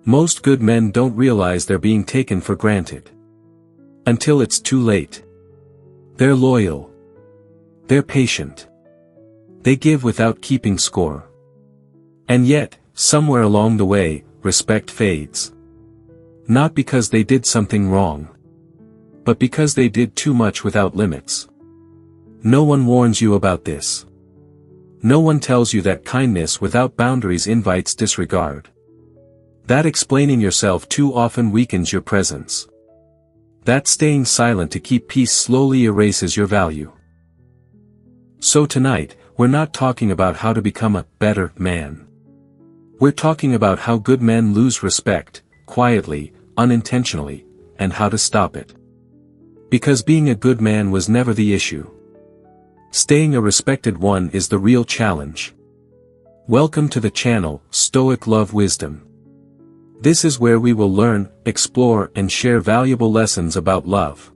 Most good men don't realize they're being taken for granted. Until it's too late. They're loyal. They're patient. They give without keeping score. And yet, somewhere along the way, respect fades. Not because they did something wrong, but because they did too much without limits. No one warns you about this. No one tells you that kindness without boundaries invites disregard. That explaining yourself too often weakens your presence. That staying silent to keep peace slowly erases your value. So tonight, we're not talking about how to become a better man. We're talking about how good men lose respect, quietly, unintentionally, and how to stop it. Because being a good man was never the issue. Staying a respected one is the real challenge. Welcome to the channel, Stoic Love Wisdom. This is where we will learn, explore, and share valuable lessons about love.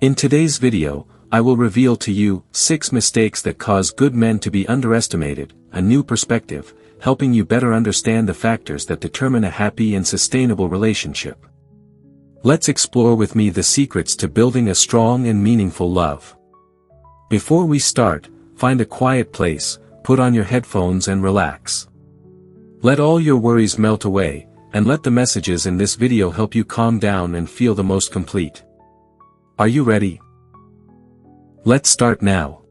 In today's video, I will reveal to you 6 mistakes that cause good men to be underestimated, a new perspective, helping you better understand the factors that determine a happy and sustainable relationship. Let's explore with me the secrets to building a strong and meaningful love. Before we start, find a quiet place, put on your headphones and relax. Let all your worries melt away, and let the messages in this video help you calm down and feel the most complete. Are you ready? Let's start now.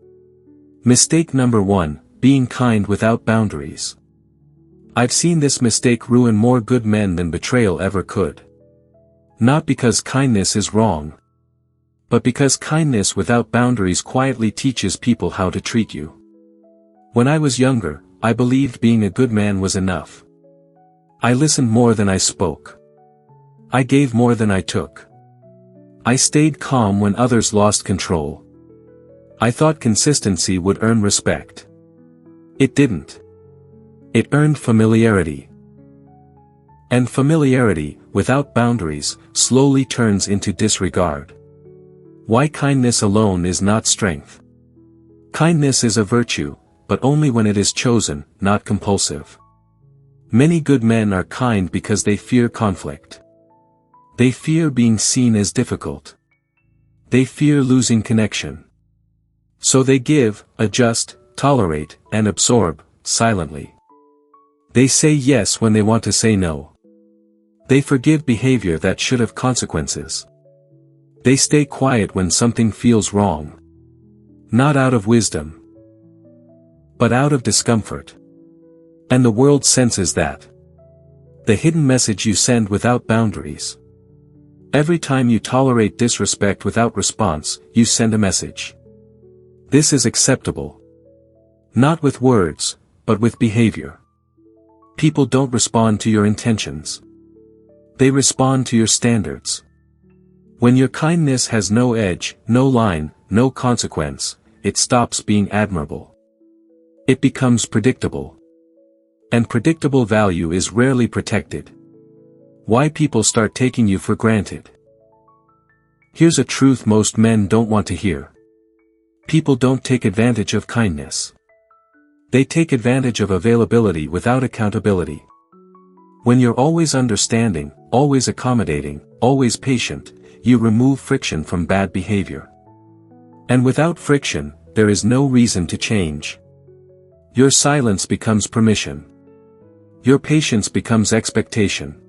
Mistake number 1, being kind without boundaries. I've seen this mistake ruin more good men than betrayal ever could. Not because kindness is wrong, but because kindness without boundaries quietly teaches people how to treat you. When I was younger, I believed being a good man was enough. I listened more than I spoke. I gave more than I took. I stayed calm when others lost control. I thought consistency would earn respect. It didn't. It earned familiarity. And familiarity, without boundaries, slowly turns into disregard. Why kindness alone is not strength. Kindness is a virtue, but only when it is chosen, not compulsive. Many good men are kind because they fear conflict. They fear being seen as difficult. They fear losing connection. So they give, adjust, tolerate, and absorb, silently. They say yes when they want to say no. They forgive behavior that should have consequences. They stay quiet when something feels wrong. Not out of wisdom, but out of discomfort. And the world senses that. The hidden message you send without boundaries. Every time you tolerate disrespect without response, you send a message. This is acceptable. Not with words, but with behavior. People don't respond to your intentions. They respond to your standards. When your kindness has no edge, no line, no consequence, it stops being admirable. It becomes predictable. And predictable value is rarely protected. Why people start taking you for granted. Here's a truth most men don't want to hear. People don't take advantage of kindness. They take advantage of availability without accountability. When you're always understanding, always accommodating, always patient, you remove friction from bad behavior. And without friction, there is no reason to change. Your silence becomes permission. Your patience becomes expectation.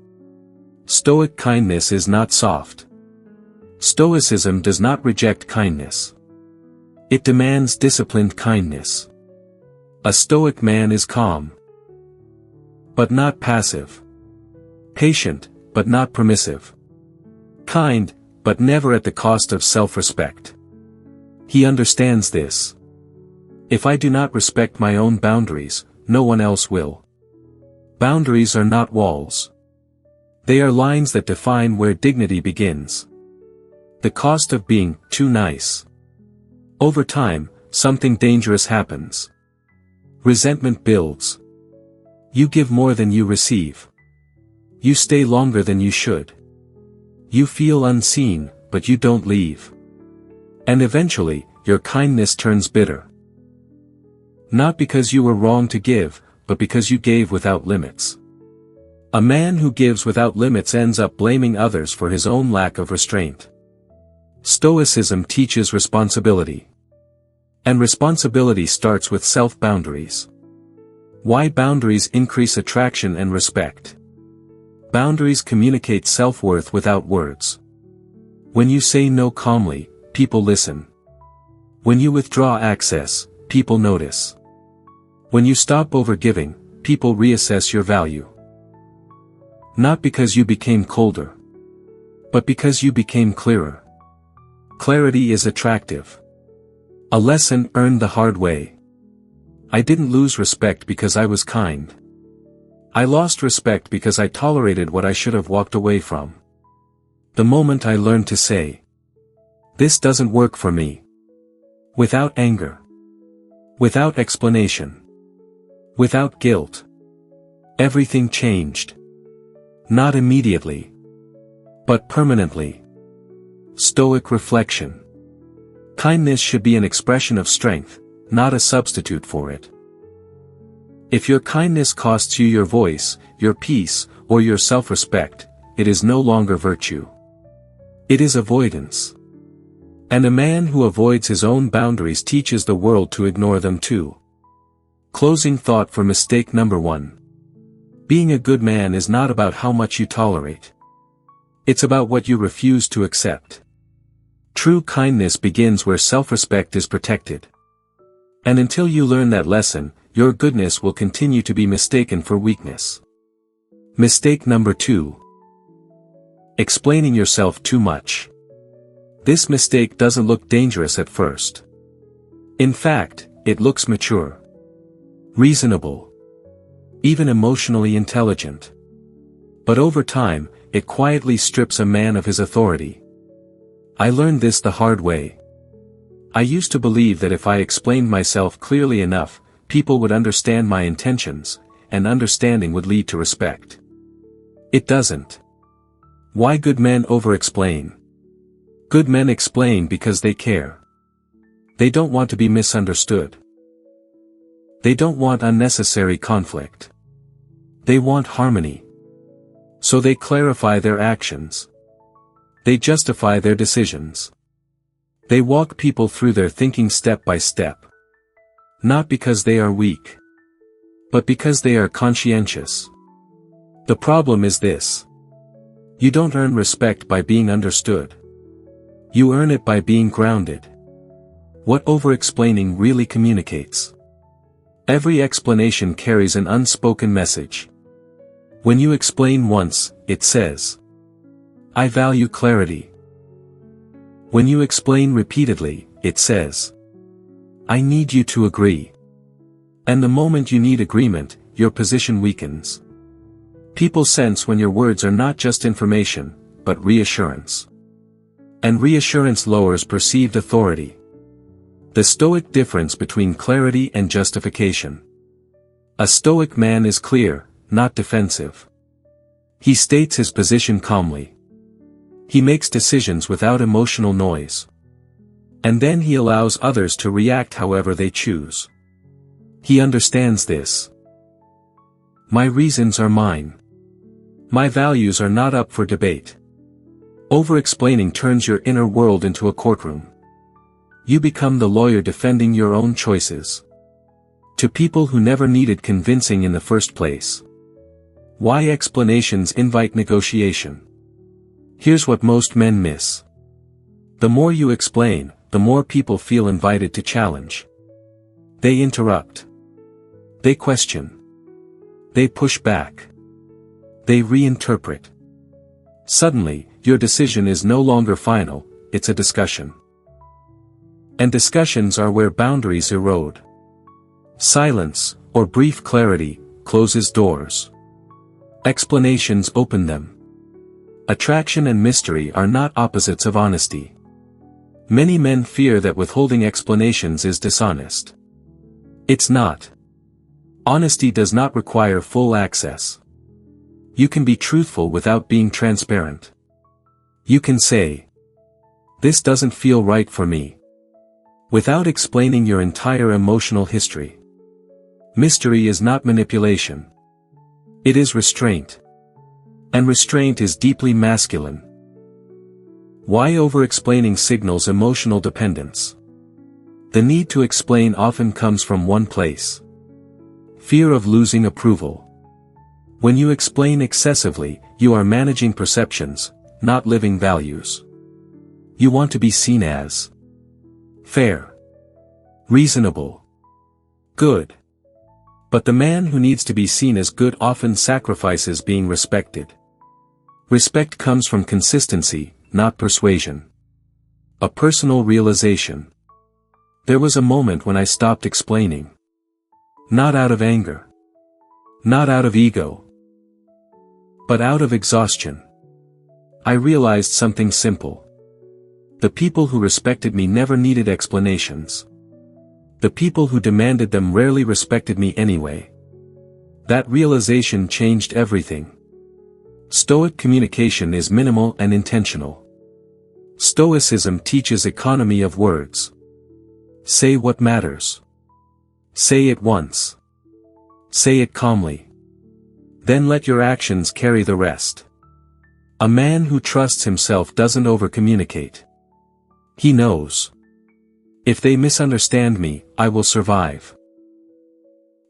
Stoic kindness is not soft. Stoicism does not reject kindness. It demands disciplined kindness. A stoic man is calm, but not passive. Patient, but not permissive. Kind, but never at the cost of self-respect. He understands this. If I do not respect my own boundaries, no one else will. Boundaries are not walls. They are lines that define where dignity begins. The cost of being too nice. Over time, something dangerous happens. Resentment builds. You give more than you receive. You stay longer than you should. You feel unseen, but you don't leave. And eventually, your kindness turns bitter. Not because you were wrong to give, but because you gave without limits. A man who gives without limits ends up blaming others for his own lack of restraint. Stoicism teaches responsibility. And responsibility starts with self-boundaries. Why boundaries increase attraction and respect? Boundaries communicate self-worth without words. When you say no calmly, people listen. When you withdraw access, people notice. When you stop overgiving, people reassess your value. Not because you became colder, but because you became clearer. Clarity is attractive. A lesson earned the hard way. I didn't lose respect because I was kind. I lost respect because I tolerated what I should have walked away from. The moment I learned to say, "This doesn't work for me," without anger, without explanation, without guilt, everything changed. Not immediately, but permanently. Stoic reflection. Kindness should be an expression of strength, not a substitute for it. If your kindness costs you your voice, your peace, or your self-respect, it is no longer virtue. It is avoidance. And a man who avoids his own boundaries teaches the world to ignore them too. Closing thought for mistake number 1. Being a good man is not about how much you tolerate. It's about what you refuse to accept. True kindness begins where self-respect is protected. And until you learn that lesson, your goodness will continue to be mistaken for weakness. Mistake number 2. Explaining yourself too much. This mistake doesn't look dangerous at first. In fact, it looks mature, reasonable, even emotionally intelligent. But over time, it quietly strips a man of his authority. I learned this the hard way. I used to believe that if I explained myself clearly enough, people would understand my intentions, and understanding would lead to respect. It doesn't. Why good men over-explain? Good men explain because they care. They don't want to be misunderstood. They don't want unnecessary conflict. They want harmony. So they clarify their actions. They justify their decisions. They walk people through their thinking step by step. Not because they are weak, but because they are conscientious. The problem is this. You don't earn respect by being understood. You earn it by being grounded. What over-explaining really communicates? Every explanation carries an unspoken message. When you explain once, it says, "I value clarity." When you explain repeatedly, it says, "I need you to agree." And the moment you need agreement, your position weakens. People sense when your words are not just information, but reassurance. And reassurance lowers perceived authority. The Stoic difference between clarity and justification. A Stoic man is clear, not defensive. He states his position calmly. He makes decisions without emotional noise. And then he allows others to react however they choose. He understands this. My reasons are mine. My values are not up for debate. Over-explaining turns your inner world into a courtroom. You become the lawyer defending your own choices. To people who never needed convincing in the first place. Why explanations invite negotiation? Here's what most men miss. The more you explain, the more people feel invited to challenge. They interrupt. They question. They push back. They reinterpret. Suddenly, your decision is no longer final, it's a discussion. And discussions are where boundaries erode. Silence, or brief clarity, closes doors. Explanations open them. Attraction and mystery are not opposites of honesty. Many men fear that withholding explanations is dishonest. It's not. Honesty does not require full access. You can be truthful without being transparent. You can say, "This doesn't feel right for me," without explaining your entire emotional history. Mystery is not manipulation. It is restraint. And restraint is deeply masculine. Why over-explaining signals emotional dependence? The need to explain often comes from one place. Fear of losing approval. When you explain excessively, you are managing perceptions, not living values. You want to be seen as fair, reasonable, good. But the man who needs to be seen as good often sacrifices being respected. Respect comes from consistency, not persuasion. A personal realization. There was a moment when I stopped explaining. Not out of anger. Not out of ego. But out of exhaustion. I realized something simple. The people who respected me never needed explanations. The people who demanded them rarely respected me anyway. That realization changed everything. Stoic communication is minimal and intentional. Stoicism teaches economy of words. Say what matters. Say it once. Say it calmly. Then let your actions carry the rest. A man who trusts himself doesn't over-communicate. He knows. If they misunderstand me, I will survive.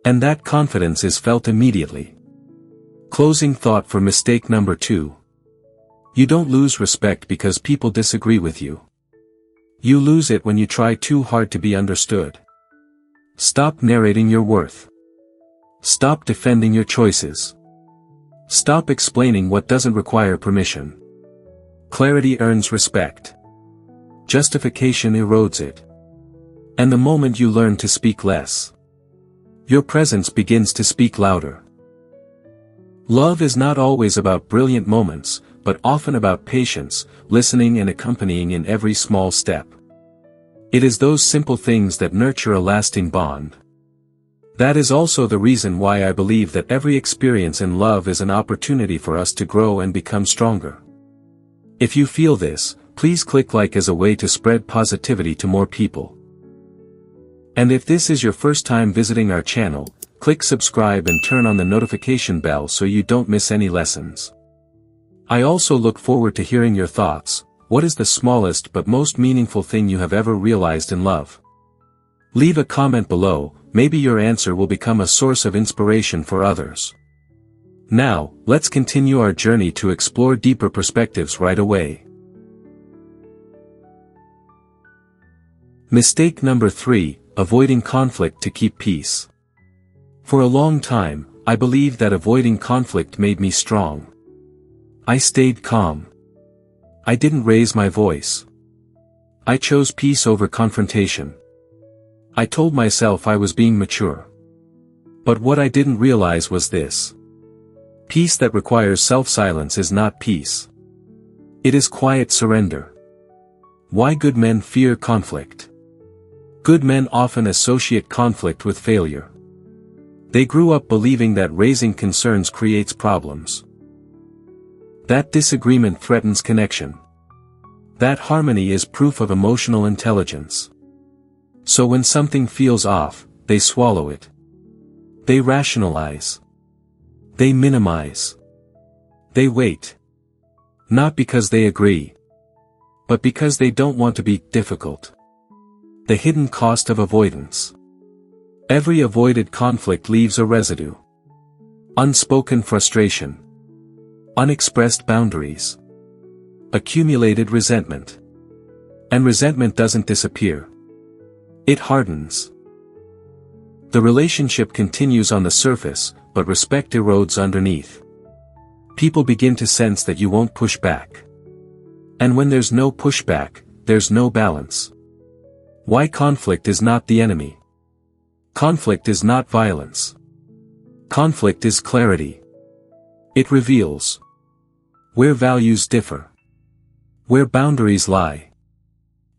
And that confidence is felt immediately. Closing thought for mistake number 2. You don't lose respect because people disagree with you. You lose it when you try too hard to be understood. Stop narrating your worth. Stop defending your choices. Stop explaining what doesn't require permission. Clarity earns respect. Justification erodes it. And the moment you learn to speak less, your presence begins to speak louder. Love is not always about brilliant moments, but often about patience, listening and accompanying in every small step. It is those simple things that nurture a lasting bond. That is also the reason why I believe that every experience in love is an opportunity for us to grow and become stronger. If you feel this, please click like as a way to spread positivity to more people. And if this is your first time visiting our channel, click subscribe and turn on the notification bell so you don't miss any lessons. I also look forward to hearing your thoughts. What is the smallest but most meaningful thing you have ever realized in love? Leave a comment below, maybe your answer will become a source of inspiration for others. Now, let's continue our journey to explore deeper perspectives right away. Mistake number 3, avoiding conflict to keep peace. For a long time, I believed that avoiding conflict made me strong. I stayed calm. I didn't raise my voice. I chose peace over confrontation. I told myself I was being mature. But what I didn't realize was this. Peace that requires self-silence is not peace. It is quiet surrender. Why good men fear conflict? Good men often associate conflict with failure. They grew up believing that raising concerns creates problems. That disagreement threatens connection. That harmony is proof of emotional intelligence. So when something feels off, they swallow it. They rationalize. They minimize. They wait. Not because they agree, but because they don't want to be difficult. The hidden cost of avoidance. Every avoided conflict leaves a residue. Unspoken frustration. Unexpressed boundaries. Accumulated resentment. And resentment doesn't disappear. It hardens. The relationship continues on the surface, but respect erodes underneath. People begin to sense that you won't push back. And when there's no pushback, there's no balance. Why conflict is not the enemy? Conflict is not violence. Conflict is clarity. It reveals where values differ, where boundaries lie,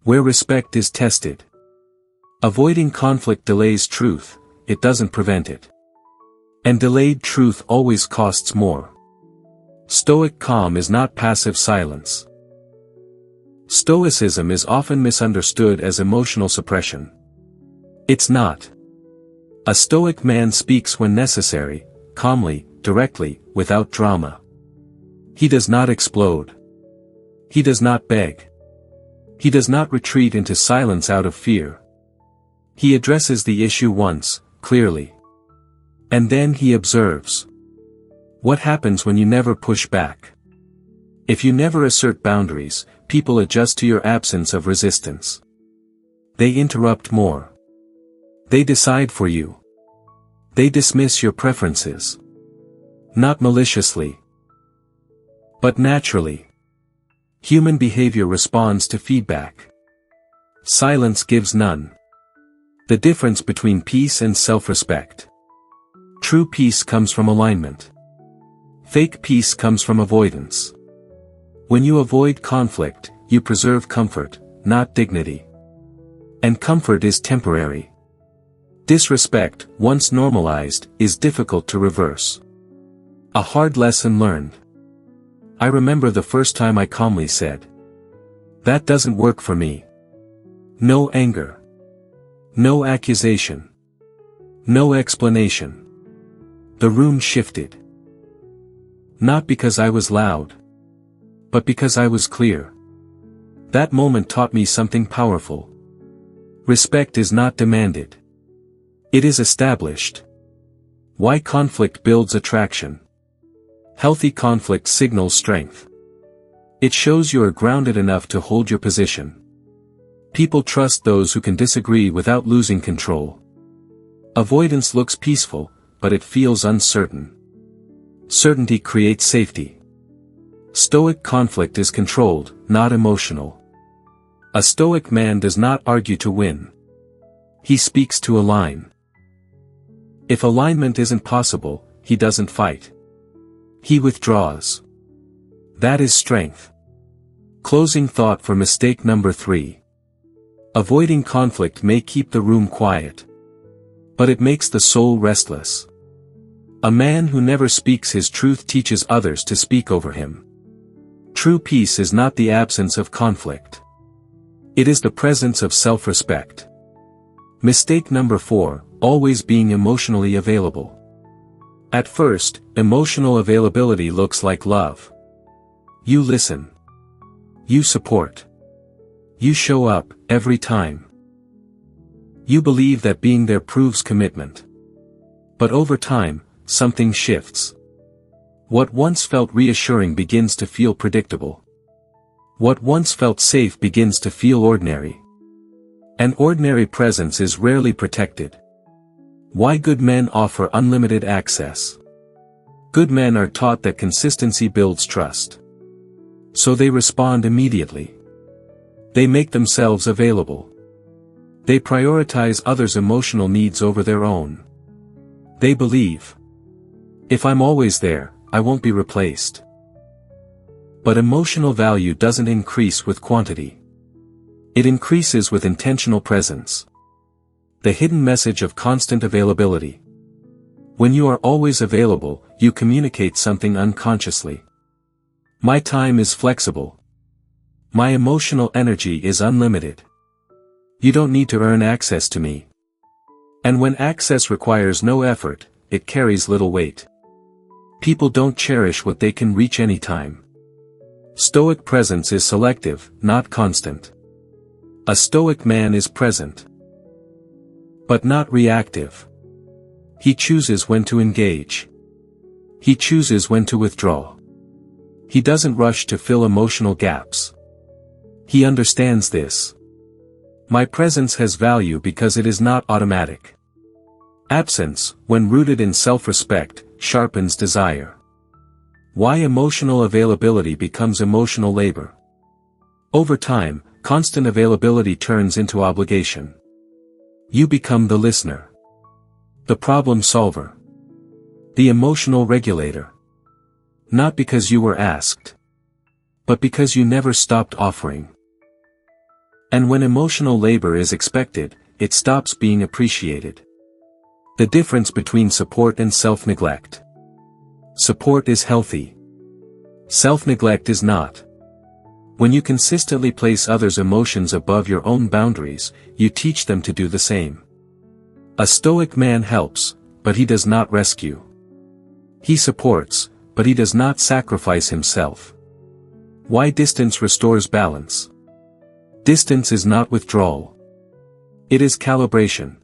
where respect is tested. Avoiding conflict delays truth, it doesn't prevent it. And delayed truth always costs more. Stoic calm is not passive silence. Stoicism is often misunderstood as emotional suppression. It's not. A stoic man speaks when necessary, calmly, directly, without drama. He does not explode. He does not beg. He does not retreat into silence out of fear. He addresses the issue once, clearly. And then he observes. What happens when you never push back? If you never assert boundaries, people adjust to your absence of resistance. They interrupt more. They decide for you. They dismiss your preferences. Not maliciously, but naturally. Human behavior responds to feedback. Silence gives none. The difference between peace and self-respect. True peace comes from alignment. Fake peace comes from avoidance. When you avoid conflict, you preserve comfort, not dignity. And comfort is temporary. Disrespect, once normalized, is difficult to reverse. A hard lesson learned. I remember the first time I calmly said, "That doesn't work for me." No anger. No accusation. No explanation. The room shifted. Not because I was loud, but because I was clear. That moment taught me something powerful. Respect is not demanded. It is established. Why conflict builds attraction. Healthy conflict signals strength. It shows you are grounded enough to hold your position. People trust those who can disagree without losing control. Avoidance looks peaceful, but it feels uncertain. Certainty creates safety. Stoic conflict is controlled, not emotional. A Stoic man does not argue to win. He speaks to align. If alignment isn't possible, he doesn't fight. He withdraws. That is strength. Closing thought for mistake number 3. Avoiding conflict may keep the room quiet, but it makes the soul restless. A man who never speaks his truth teaches others to speak over him. True peace is not the absence of conflict. It is the presence of self-respect. Mistake number 4, always being emotionally available. At first, emotional availability looks like love. You listen. You support. You show up, every time. You believe that being there proves commitment. But over time, something shifts. What once felt reassuring begins to feel predictable. What once felt safe begins to feel ordinary. An ordinary presence is rarely protected. Why good men offer unlimited access. Good men are taught that consistency builds trust. So they respond immediately. They make themselves available. They prioritize others' emotional needs over their own. They believe, if I'm always there, I won't be replaced. But emotional value doesn't increase with quantity. It increases with intentional presence. The hidden message of constant availability. When you are always available, you communicate something unconsciously. My time is flexible. My emotional energy is unlimited. You don't need to earn access to me. And when access requires no effort, it carries little weight. People don't cherish what they can reach anytime. Stoic presence is selective, not constant. A Stoic man is present, but not reactive. He chooses when to engage. He chooses when to withdraw. He doesn't rush to fill emotional gaps. He understands this. My presence has value because it is not automatic. Absence, when rooted in self-respect, sharpens desire. Why emotional availability becomes emotional labor. Over time, constant availability turns into obligation. You become the listener, the problem solver, the emotional regulator. Not because you were asked, but because you never stopped offering. And when emotional labor is expected, it stops being appreciated. The difference between support and self-neglect. Support is healthy. Self-neglect is not. When you consistently place others' emotions above your own boundaries, you teach them to do the same. A Stoic man helps, but he does not rescue. He supports, but he does not sacrifice himself. Why distance restores balance? Distance is not withdrawal. It is calibration.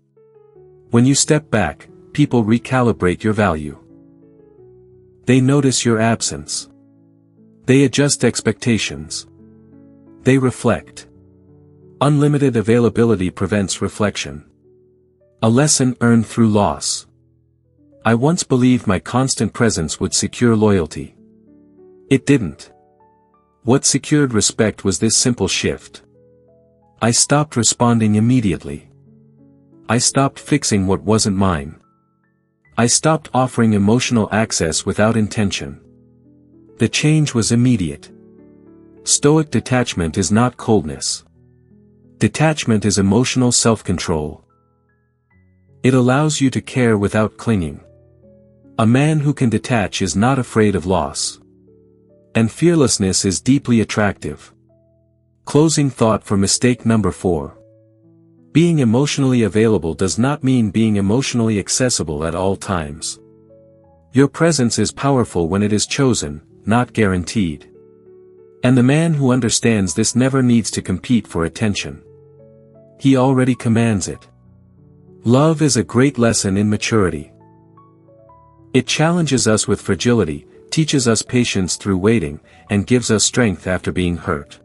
When you step back, people recalibrate your value. They notice your absence. They adjust expectations. They reflect. Unlimited availability prevents reflection. A lesson earned through loss. I once believed my constant presence would secure loyalty. It didn't. What secured respect was this simple shift. I stopped responding immediately. I stopped fixing what wasn't mine. I stopped offering emotional access without intention. The change was immediate. Stoic detachment is not coldness. Detachment is emotional self-control. It allows you to care without clinging. A man who can detach is not afraid of loss. And fearlessness is deeply attractive. Closing thought for mistake number 4. Being emotionally available does not mean being emotionally accessible at all times. Your presence is powerful when it is chosen, not guaranteed. And the man who understands this never needs to compete for attention. He already commands it. Love is a great lesson in maturity. It challenges us with fragility, teaches us patience through waiting, and gives us strength after being hurt.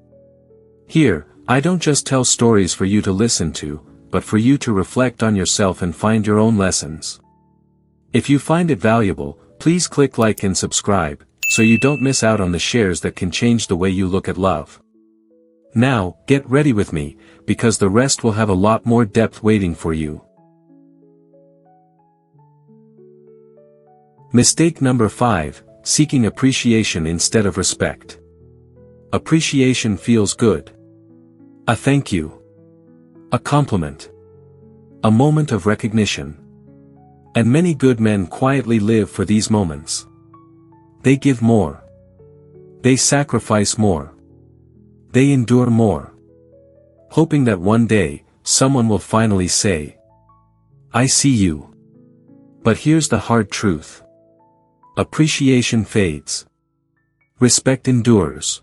Here, I don't just tell stories for you to listen to, but for you to reflect on yourself and find your own lessons. If you find it valuable, please click like and subscribe, so you don't miss out on the shares that can change the way you look at love. Now, get ready with me, because the rest will have a lot more depth waiting for you. Mistake number 5, seeking appreciation instead of respect. Appreciation feels good. A thank you. A compliment. A moment of recognition. And many good men quietly live for these moments. They give more. They sacrifice more. They endure more. Hoping that one day, someone will finally say, "I see you." But here's the hard truth. Appreciation fades. Respect endures.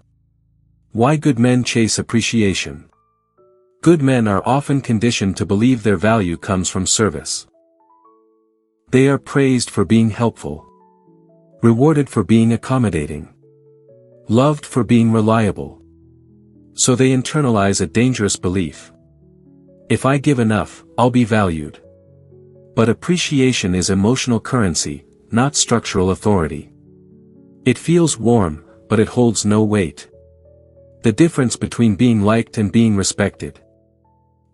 Why good men chase appreciation? Good men are often conditioned to believe their value comes from service. They are praised for being helpful. Rewarded for being accommodating. Loved for being reliable. So they internalize a dangerous belief. If I give enough, I'll be valued. But appreciation is emotional currency, not structural authority. It feels warm, but it holds no weight. The difference between being liked and being respected.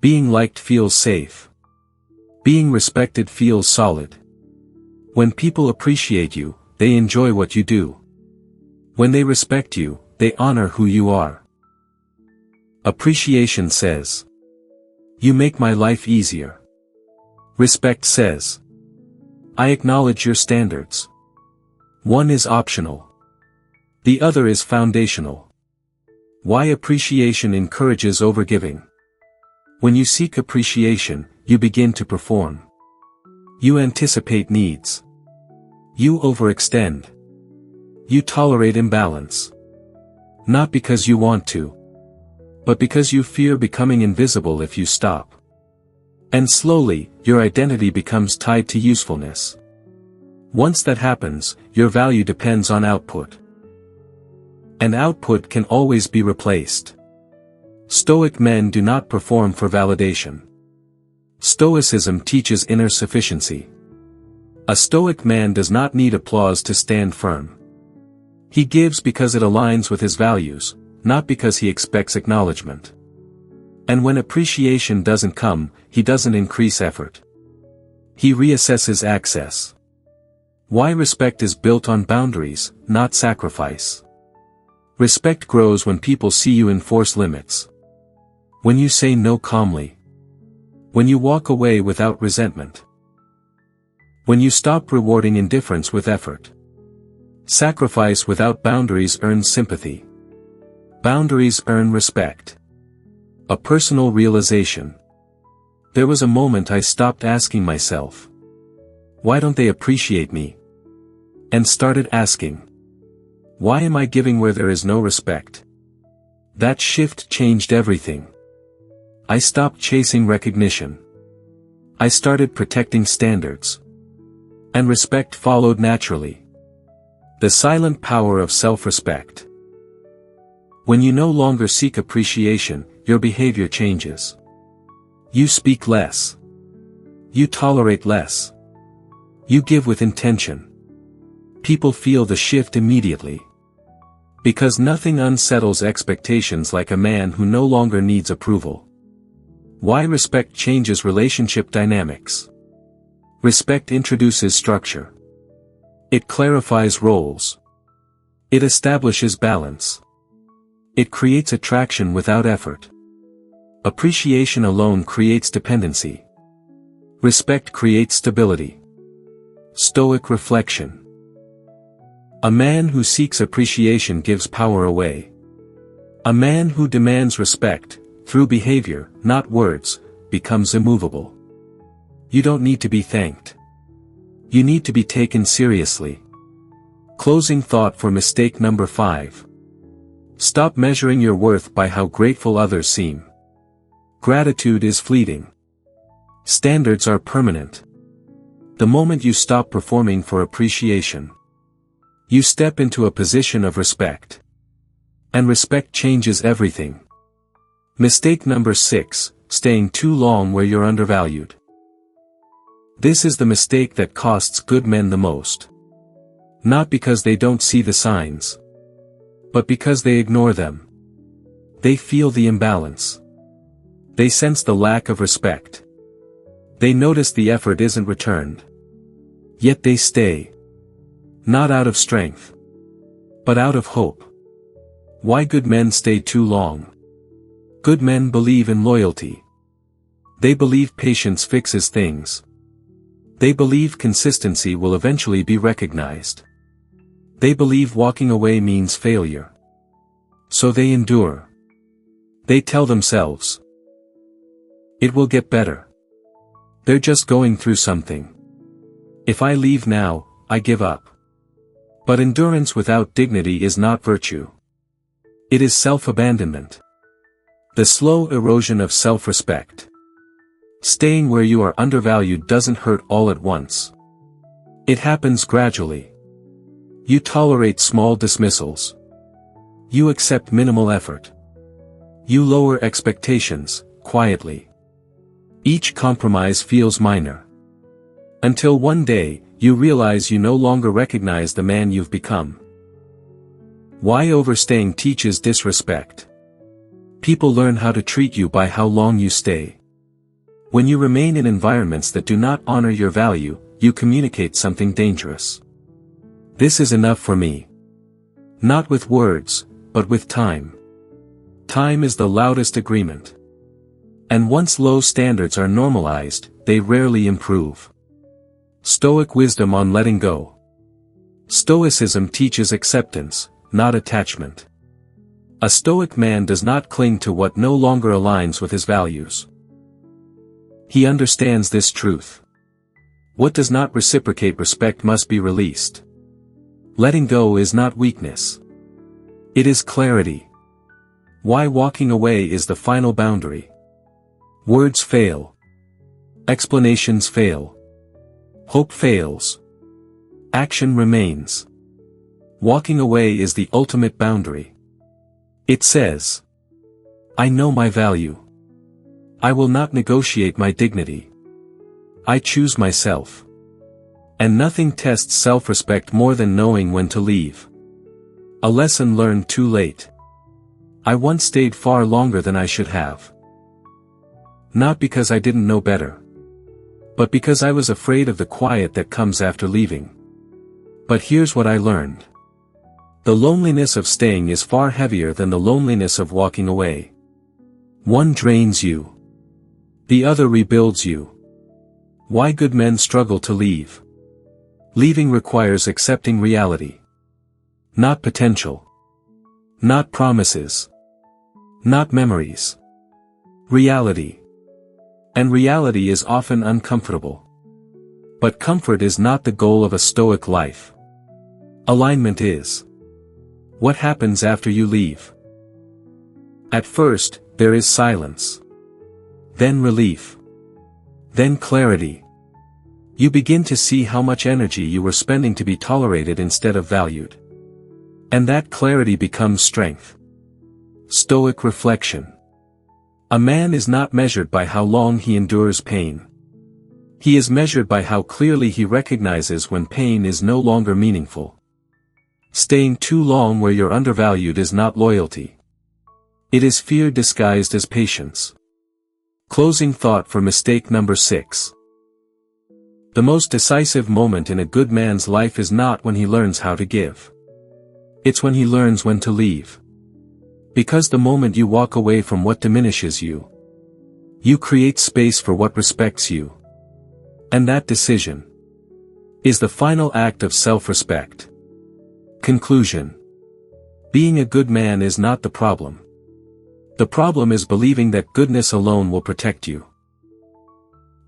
Being liked feels safe. Being respected feels solid. When people appreciate you, they enjoy what you do. When they respect you, they honor who you are. Appreciation says, "You make my life easier." Respect says, "I acknowledge your standards." One is optional. The other is foundational. Why appreciation encourages overgiving? When you seek appreciation, you begin to perform. You anticipate needs. You overextend. You tolerate imbalance. Not because you want to, but because you fear becoming invisible if you stop. And slowly, your identity becomes tied to usefulness. Once that happens, your value depends on output. And output can always be replaced. Stoic men do not perform for validation. Stoicism teaches inner sufficiency. A Stoic man does not need applause to stand firm. He gives because it aligns with his values, not because he expects acknowledgement. And when appreciation doesn't come, he doesn't increase effort. He reassesses access. Why respect is built on boundaries, not sacrifice. Respect grows when people see you enforce limits. When you say no calmly. When you walk away without resentment. When you stop rewarding indifference with effort. Sacrifice without boundaries earns sympathy. Boundaries earn respect. A personal realization. There was a moment I stopped asking myself, "Why don't they appreciate me?" And started asking, Why am I giving where there is no respect? That shift changed everything. I stopped chasing recognition. I started protecting standards. And respect followed naturally. The silent power of self-respect. When you no longer seek appreciation, your behavior changes. You speak less. You tolerate less. You give with intention. People feel the shift immediately. Because nothing unsettles expectations like a man who no longer needs approval. Why respect changes relationship dynamics. Respect introduces structure. It clarifies roles. It establishes balance. It creates attraction without effort. Appreciation alone creates dependency. Respect creates stability. Stoic reflection. A man who seeks appreciation gives power away. A man who demands respect, through behavior, not words, becomes immovable. You don't need to be thanked. You need to be taken seriously. Closing thought for mistake number 5. Stop measuring your worth by how grateful others seem. Gratitude is fleeting. Standards are permanent. The moment you stop performing for appreciation, you step into a position of respect. And respect changes everything. Mistake number 6, staying too long where you're undervalued. This is the mistake that costs good men the most. Not because they don't see the signs, but because they ignore them. They feel the imbalance. They sense the lack of respect. They notice the effort isn't returned. Yet they stay. Not out of strength, but out of hope. Why good men stay too long? Good men believe in loyalty. They believe patience fixes things. They believe consistency will eventually be recognized. They believe walking away means failure. So they endure. They tell themselves, it will get better. They're just going through something. If I leave now, I give up. But endurance without dignity is not virtue. It is self-abandonment. The slow erosion of self-respect. Staying where you are undervalued doesn't hurt all at once. It happens gradually. You tolerate small dismissals. You accept minimal effort. You lower expectations, quietly. Each compromise feels minor. Until one day, you realize you no longer recognize the man you've become. Why overstaying teaches disrespect. People learn how to treat you by how long you stay. When you remain in environments that do not honor your value, you communicate something dangerous. This is enough for me. Not with words, but with time. Time is the loudest agreement. And once low standards are normalized, they rarely improve. Stoic wisdom on letting go. Stoicism teaches acceptance, not attachment. A Stoic man does not cling to what no longer aligns with his values. He understands this truth. What does not reciprocate respect must be released. Letting go is not weakness. It is clarity. Why walking away is the final boundary. Words fail. Explanations fail. Hope fails. Action remains. Walking away is the ultimate boundary. It says, I know my value. I will not negotiate my dignity. I choose myself. And nothing tests self-respect more than knowing when to leave. A lesson learned too late. I once stayed far longer than I should have. Not because I didn't know better, but because I was afraid of the quiet that comes after leaving. But here's what I learned. The loneliness of staying is far heavier than the loneliness of walking away. One drains you. The other rebuilds you. Why good men struggle to leave. Leaving requires accepting reality. Not potential. Not promises. Not memories. Reality. And reality is often uncomfortable. But comfort is not the goal of a Stoic life. Alignment is. What happens after you leave? At first, there is silence. Then relief. Then clarity. You begin to see how much energy you were spending to be tolerated instead of valued. And that clarity becomes strength. Stoic reflection. A man is not measured by how long he endures pain. He is measured by how clearly he recognizes when pain is no longer meaningful. Staying too long where you're undervalued is not loyalty. It is fear disguised as patience. Closing thought for mistake number 6. The most decisive moment in a good man's life is not when he learns how to give. It's when he learns when to leave. Because the moment you walk away from what diminishes you, you create space for what respects you. And that decision is the final act of self-respect. Conclusion. Being a good man is not the problem. The problem is believing that goodness alone will protect you.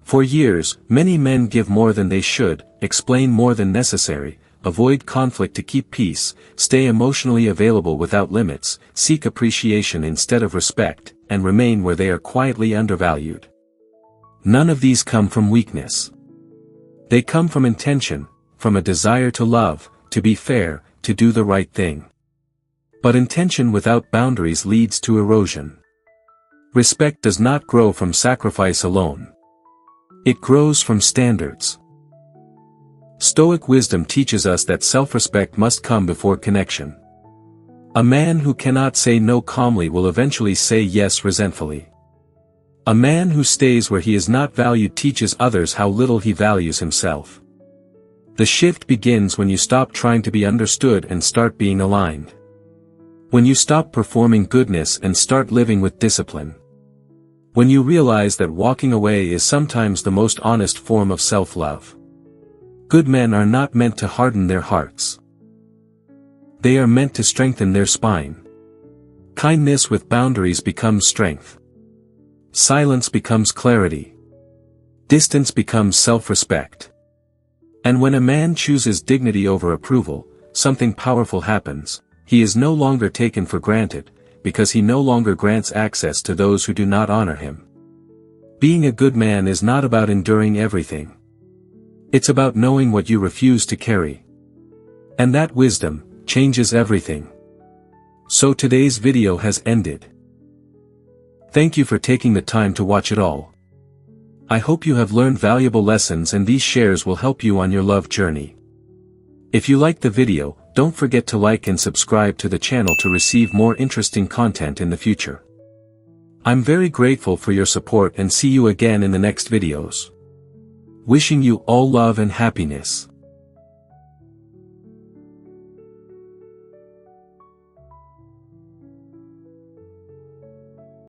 For years, many men give more than they should, explain more than necessary, avoid conflict to keep peace, stay emotionally available without limits, seek appreciation instead of respect, and remain where they are quietly undervalued. None of these come from weakness. They come from intention, from a desire to love, to be fair, to do the right thing. But intention without boundaries leads to erosion. Respect does not grow from sacrifice alone. It grows from standards. Stoic wisdom teaches us that self-respect must come before connection. A man who cannot say no calmly will eventually say yes resentfully. A man who stays where he is not valued teaches others how little he values himself. The shift begins when you stop trying to be understood and start being aligned. When you stop performing goodness and start living with discipline. When you realize that walking away is sometimes the most honest form of self-love. Good men are not meant to harden their hearts. They are meant to strengthen their spine. Kindness with boundaries becomes strength. Silence becomes clarity. Distance becomes self-respect. And when a man chooses dignity over approval, something powerful happens. He is no longer taken for granted, because he no longer grants access to those who do not honor him. Being a good man is not about enduring everything. It's about knowing what you refuse to carry. And that wisdom changes everything. So today's video has ended. Thank you for taking the time to watch it all. I hope you have learned valuable lessons and these shares will help you on your love journey. If you liked the video, don't forget to like and subscribe to the channel to receive more interesting content in the future. I'm very grateful for your support and see you again in the next videos. Wishing you all love and happiness.